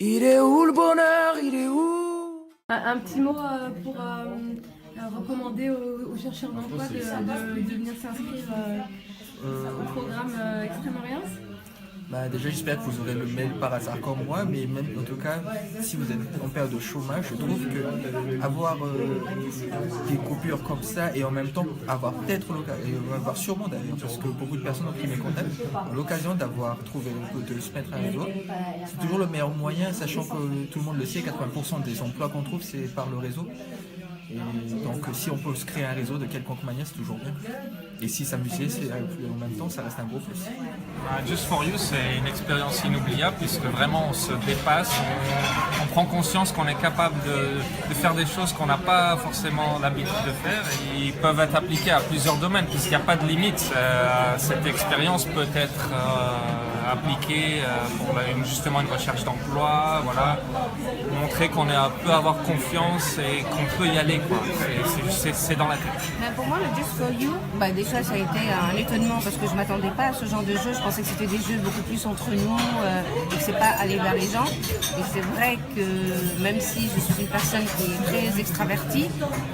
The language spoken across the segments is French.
Il est où le bonheur? Il est où? Un petit mot pour recommander aux chercheurs d'emploi de venir s'inscrire au programme Extrême-Orient. Bah déjà j'espère que vous aurez le mail par hasard comme moi, mais même en tout cas si vous êtes en période de chômage, je trouve que avoir des coupures comme ça et en même temps avoir peut-être avoir sûrement d'ailleurs, parce que beaucoup de personnes ont pris mes contacts, ont l'occasion d'avoir trouvé de se mettre à un réseau. C'est toujours le meilleur moyen, sachant que tout le monde le sait, 80% des emplois qu'on trouve c'est par le réseau. Et donc si on peut se créer un réseau de quelconque manière, c'est toujours bien. Et si s'amuser, en même temps, ça reste un gros plus. Just for You, c'est une expérience inoubliable puisque vraiment on se dépasse, on prend conscience qu'on est capable de faire des choses qu'on n'a pas forcément l'habitude de faire et ils peuvent être appliqués à plusieurs domaines puisqu'il n'y a pas de limite. Cette expérience peut être appliquée pour justement une recherche d'emploi, voilà, montrer qu'on peut avoir confiance et qu'on peut y aller, quoi. C'est dans la tête. Ben pour moi, le Just for You, déjà ça a été un étonnement parce que je ne m'attendais pas à ce genre de jeu. Je pensais que c'était des jeux beaucoup plus entre nous et que c'est pas aller vers les gens. Et c'est vrai que même si je suis une personne qui est très extravertie,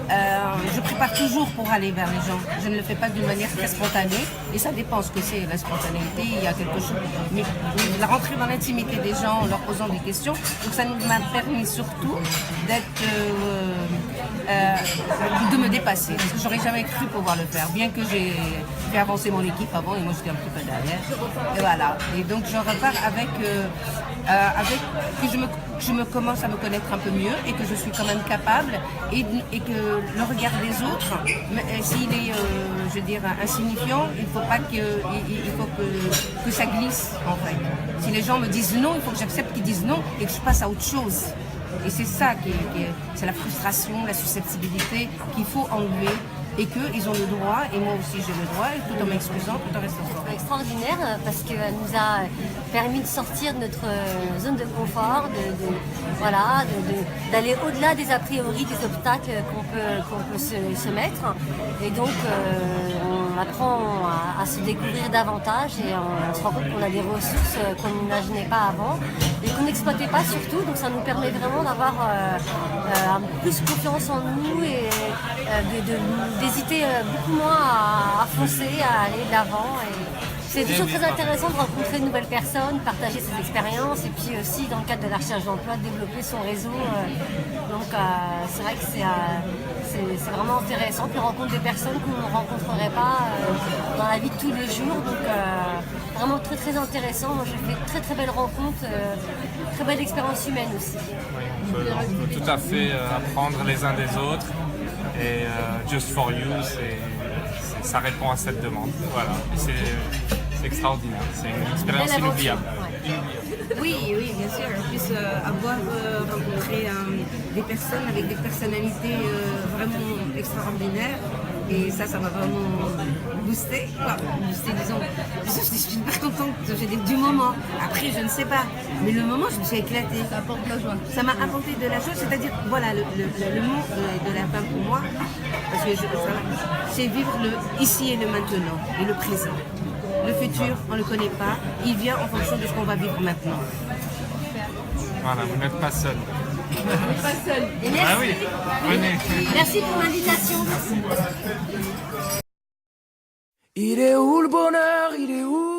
je prépare toujours pour aller vers les gens. Je ne le fais pas d'une manière très spontanée et ça dépend ce que c'est la spontanéité. Il y a quelque chose, mais la rentrer dans l'intimité des gens en leur posant des questions. Donc ça m'a permis surtout de me dépasser parce que j'aurais jamais cru pouvoir le faire, bien que j'ai fait avancer mon équipe avant et moi j'étais un petit peu derrière. Et voilà. Et donc je repars avec que je me commence à me connaître un peu mieux et que je suis quand même capable et que le regard des autres, s'il est, je veux dire, insignifiant, il faut que ça glisse en fait. Si les gens me disent non, il faut que j'accepte qu'ils disent non et que je passe à autre chose. Et c'est ça c'est la frustration, la susceptibilité qu'il faut enlever et qu'ils ont le droit, et moi aussi j'ai le droit, et tout en m'excusant, tout en restant fort. Extraordinaire parce qu'elle nous a permis de sortir de notre zone de confort, d'aller au-delà des a priori, des obstacles qu'on peut se mettre. Et donc on apprend à se découvrir davantage et on se rend compte qu'on a des ressources qu'on n'imaginait pas avant et qu'on n'exploitait pas surtout. Donc ça nous permet vraiment d'avoir plus confiance en nous et d'hésiter beaucoup moins à foncer, à aller de l'avant. C'est toujours très intéressant de rencontrer de nouvelles personnes, partager ses expériences et puis aussi dans le cadre de la recherche d'emploi, développer son réseau. Donc c'est vrai que c'est vraiment intéressant. Puis on rencontre des personnes qu'on ne rencontrerait pas dans la vie de tous les jours. Donc vraiment très très intéressant. Moi j'ai fait très très belles rencontres, très belle expérience humaine aussi. Oui, on peut tout à fait apprendre les uns des autres. Et Just for You, ça répond à cette demande. Voilà. C'est extraordinaire. C'est une expérience inoubliable. Oui, bien sûr. En plus, avoir rencontré des personnes avec des personnalités vraiment extraordinaires. Et ça m'a vraiment boosté, disons. Je suis super contente, j'ai du moment. Après, je ne sais pas. Mais le moment, je me suis éclatée. Ça apporte la joie. Ça m'a apporté de la joie, c'est-à-dire, voilà, le mot de la fin pour moi, parce que c'est vivre le ici et le maintenant, et le présent. Le futur, on ne le connaît pas, il vient en fonction de ce qu'on va vivre maintenant. Voilà, vous n'êtes pas seul. Pas seul. Et merci. Ah oui, venez. Merci pour l'invitation. Il est où le bonheur? Il est où?